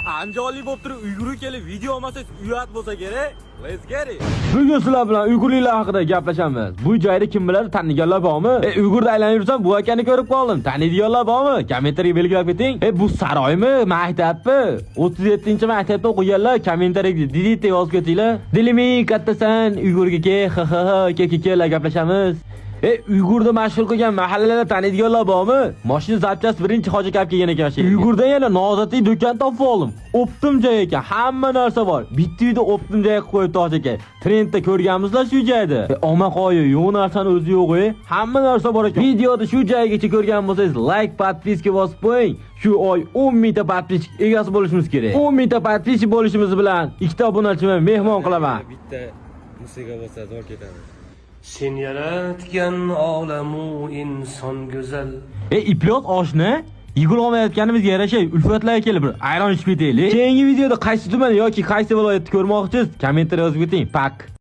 Anjoli bo'lib turib Uyg'urga kelib video olmasangiz uyat bo'lsa kerak. Let's get it. Bugun sizlar bilan Uyg'urlar haqida gaplashamiz. Bu joyda kim biladi, taniganlar bormi? Uyg'urda aylanib yursam bu akani ko'rib qoldim. Taniganlar bormi? Kommentariyga belgilab keting. Bu saroymi, maktabmi? 37-maktabda o'qiganlar kommentariyga didit yozib ketinglar. Dilimi kattasan Uyg'urga ke gaplashamiz. Uyg'urda mashhur qilgan mahallalarda taniydiganlar bormi? Mashina zapchasi birinchi hoji kap kelgan ekan shu. Uyg'urda yana nozatli do'kon topib oldim. Optim joy ekan, hamma narsa bor. Bitta uyda optim joy qilib qo'yib tosh ekan. Trendda ko'rganmizlar shu joyda. Oma qo'yi, yo'q narsani o'zi yo'q. Hamma narsa bor ekan. Videoda shu joygacha ko'rgan bo'lsangiz, like, podpiska bosib qo'ying. Shu oy 10 mingta podpiska egasi bo'lishimiz kerak. 10 mingta podpiska bo'lishimiz bilan ikkita obunachimni mehmon qilaman. Bitta musiqa bo'lsa zo'r ketadi. Sen yaratgan olamu inson go'zal. Iplot oshni yigul olmayotganimizga yarasha ulfatlarga kelib bir ayron ichib ketaylik. Keyingi videoda qaysi tuman yoki qaysi viloyatni ko'rmoqchisiz? Kommentar yozib keting. Pak.